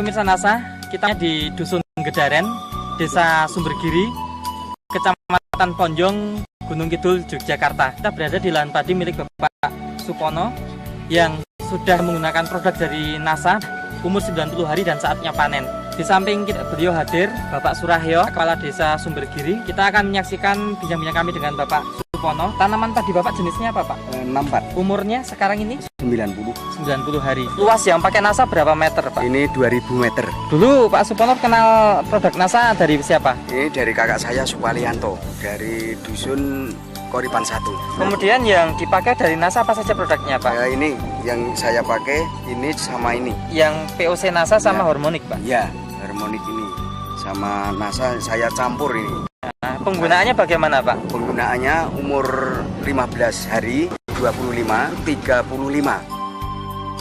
pemirsa NASA, kita di Dusun Gedaren, Desa Sumbergiri, Kecamatan Ponjong, Gunung Kidul, Yogyakarta. Kita berada di lahan padi milik Bapak Supono yang sudah menggunakan produk dari NASA, umur 90 hari dan saatnya panen. Di samping beliau hadir Bapak Surahyo, Kepala Desa Sumbergiri. Kita akan menyaksikan bincang-bincang kami dengan Bapak Supono. Tanaman padi Bapak jenisnya apa Pak? 64. Umurnya sekarang ini? 90 hari. Luas yang pakai NASA berapa meter Pak? Ini 2000 meter. Dulu Pak Supono kenal produk NASA dari siapa? Ini dari kakak saya Supalianto, dari Dusun Koripan 1. Kemudian yang dipakai dari NASA apa saja produknya Pak? Ini yang saya pakai, ini sama ini. Yang POC NASA sama Hormonik Pak? Ya, Hormonik ini sama NASA saya campur ini. Nah, penggunaannya bagaimana Pak? Penggunaannya umur 15 hari, 25, 35.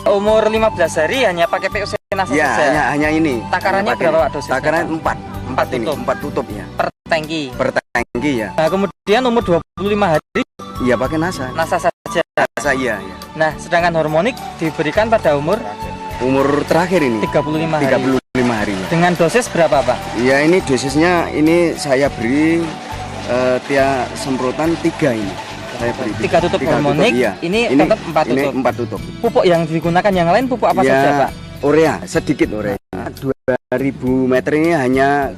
Umur 15 hari hanya pakai POC NASA Ya, saja? hanya ini. Takarannya berapa Pak dosisnya? Takaran 4 ini, tutup. 4 tutupnya. Per tangki? Per tangki ya. Nah, kemudian umur 25 hari Iya, pakai NASA. NASA saja? NASA iya. Nah, sedangkan Hormonik diberikan pada umur Terakhir ini 35 hari. 35 hari. Dengan dosis berapa Pak? Ya, ini dosisnya ini saya beri tiap semprotan 3 ini. Saya beri 3 tutup Hormonik, iya. ini tetap 4 tutup. Ini 4 tutup. Pupuk yang digunakan yang lain pupuk apa ya, saja Pak? Urea, sedikit urea. 2000 meter ini hanya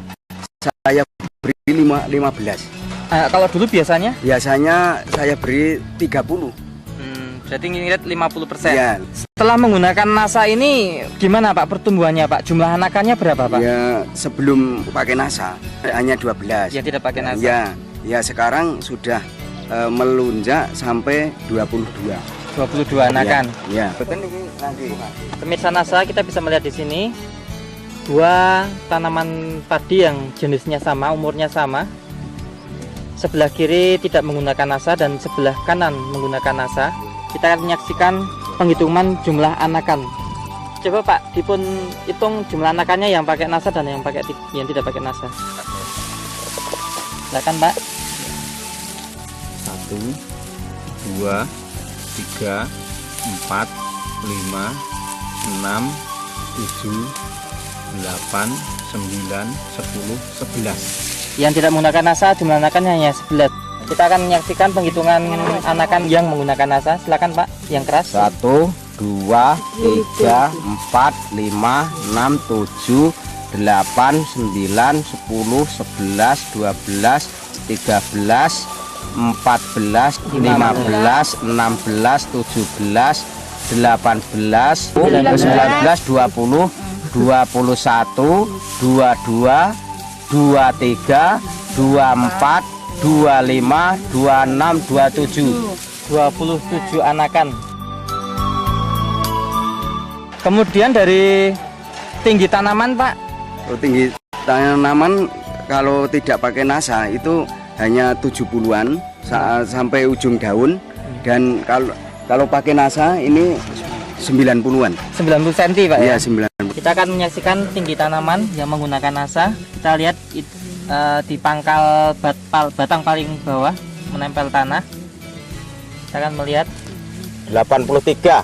saya beri 15. Kalau dulu biasanya? Biasanya saya beri 30. Berarti ngirit 50%. Ya. Setelah menggunakan NASA ini gimana Pak pertumbuhannya Pak? Jumlah anakannya berapa Pak? Ya, sebelum pakai NASA hanya 12. Ya tidak pakai NASA. Ya sekarang sudah melunjak sampai 22. 22 anakan. Ya. Betul ini nanti. Pemirsa NASA, kita bisa melihat di sini 2 tanaman padi yang jenisnya sama, umurnya sama. Sebelah kiri tidak menggunakan NASA dan sebelah kanan menggunakan NASA. Kita akan menyaksikan penghitungan jumlah anakan. Coba Pak, dipun hitung jumlah anakannya yang pakai NASA dan yang tidak pakai NASA. Silakan Pak. 1, 2, 3, 4, 5, 6, 7, 8, 9, 10, 11. Yang tidak menggunakan NASA jumlah anakannya hanya 11. Kita akan menyaksikan penghitungan anakan yang menggunakan NASA. Silakan Pak, yang keras. 1, 2, 3, 4, 5, 6, 7, 8, 9, 10, 11, 12, 13, 14, 15, 16, 17, 18, 19, 20, 21, 22, 23, 24, 25, 26, 27 anakan. Kemudian dari tinggi tanaman Pak? Tinggi tanaman kalau tidak pakai NASA itu hanya 70-an sampai ujung daun, dan kalau pakai NASA ini 90-an. 90 cm Pak ya? Iya, 90. Kita akan menyaksikan tinggi tanaman yang menggunakan NASA. Kita lihat di pangkal batang paling bawah menempel tanah. Kita akan melihat 83.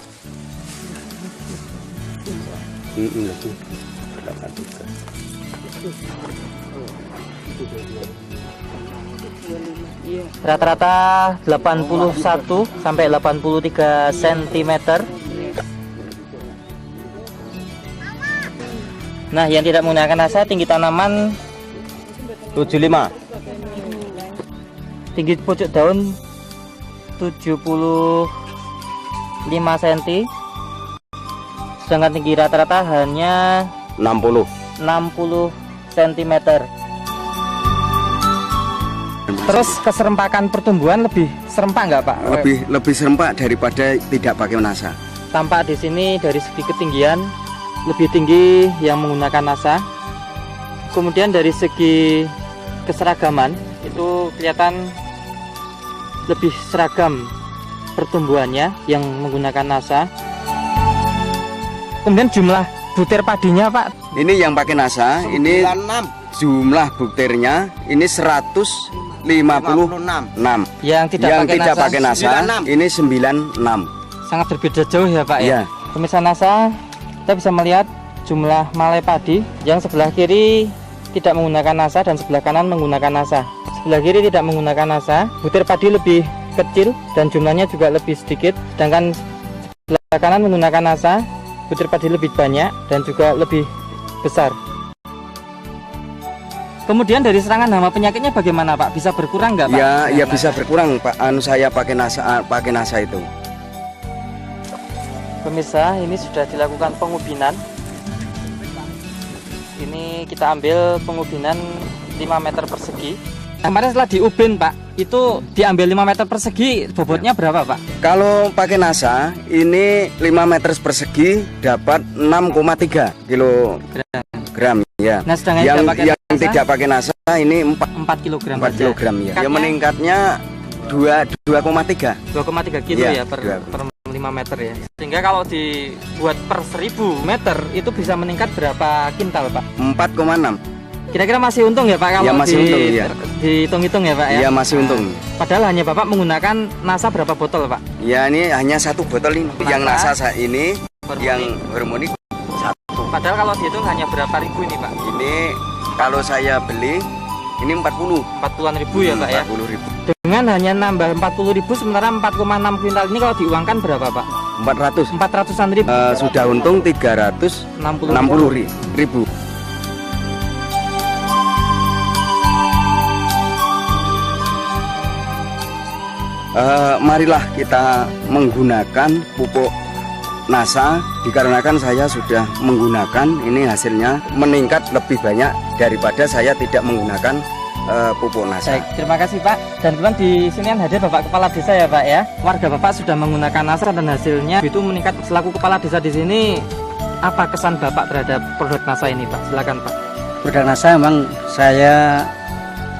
rata-rata 81 sampai 83 cm. Nah, yang tidak menggunakan NASA tinggi tanaman 75. tinggi pucuk daun 75 cm. Sedangkan tinggi rata-rata hanya 60 cm. Terus keserempakan pertumbuhan lebih serempak nggak Pak? Lebih serempak daripada tidak pakai NASA. Tampak di sini dari segi ketinggian lebih tinggi yang menggunakan NASA. Kemudian dari segi keseragaman itu kelihatan lebih seragam pertumbuhannya yang menggunakan NASA. Kemudian jumlah butir padinya Pak? Ini yang pakai NASA, ini jumlah butirnya ini 156. Yang tidak pakai NASA, ini 96. Sangat berbeda jauh ya Pak ya. Iya. Pemirsa NASA, kita bisa melihat jumlah malai padi. Yang sebelah kiri tidak menggunakan nasa dan sebelah kanan menggunakan nasa. Sebelah kiri tidak menggunakan nasa, butir padi lebih kecil dan jumlahnya juga lebih sedikit. Sedangkan sebelah kanan menggunakan nasa, butir padi lebih banyak dan juga lebih besar. Kemudian dari serangan hama penyakitnya bagaimana Pak? Bisa berkurang nggak Pak? Ya bisa berkurang Pak. Saya pakai nasa itu. Pemirsa, ini sudah dilakukan pengubinan. Ini kita ambil pengubinan 5 meter persegi. Kemarin setelah diubin Pak, itu diambil 5 meter persegi, bobotnya berapa Pak? Kalau pakai nasa ini 5 meter persegi dapat 6,3 kilogram ya. Nah, sedangkan yang tidak pakai nasa ini 4 kilogram. 4 kilogram ya. Yang meningkatnya 2,3 kilo ya per 5 meter ya. Sehingga kalau dibuat per 1000 meter itu bisa meningkat berapa kintal Pak? 4,6. Kira-kira masih untung ya Pak kalau ya, masih untung, ya. Dihitung-hitung ya Pak ya? Iya masih untung. Padahal hanya Bapak menggunakan nasa berapa botol Pak? Ya ini hanya 1 botol ini. Yang nasa ini, yang harmonik 1. Padahal kalau dihitung hanya berapa ribu ini Pak? Ini kalau saya beli ini 40-an ribu ya Pak ya? 40 ribu. Dengan hanya nambah 40 ribu sementara 4,6 kuintal ini kalau diuangkan berapa Pak? 400-an ribu. Sudah untung 360 ribu. Marilah kita menggunakan pupuk nasa, dikarenakan saya sudah menggunakan, ini hasilnya meningkat lebih banyak daripada saya tidak menggunakan pupuk nasa. Baik, terima kasih Pak. Dan kebetulan di sini kan hadir Bapak Kepala Desa ya Pak ya. Warga Bapak sudah menggunakan nasa dan hasilnya itu meningkat. Selaku Kepala Desa di sini, apa kesan Bapak terhadap produk nasa ini Pak? Silakan Pak. Produk nasa memang saya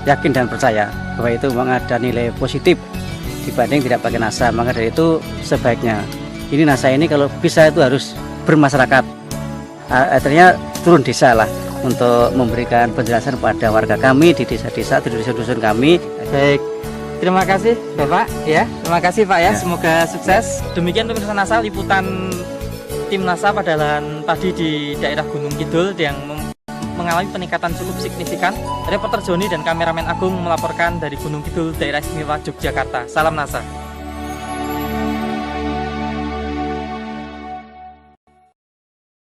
yakin dan percaya bahwa itu memang ada nilai positif dibanding tidak pakai nasa. Maka dari itu sebaiknya ini nasa ini kalau bisa itu harus bermasyarakat, artinya turun desa lah untuk memberikan penjelasan kepada warga kami di desa-desa, di dusun-dusun kami. Baik, terima kasih Bapak ya, terima kasih Pak ya, semoga sukses. Demikian pemirsa Nasa, liputan tim Nasa pada lahan padi di daerah Gunung Kidul yang mengalami peningkatan cukup signifikan. Reporter Joni dan kameramen Agung melaporkan dari Gunung Kidul, daerah istimewa Yogyakarta. Salam Nasa.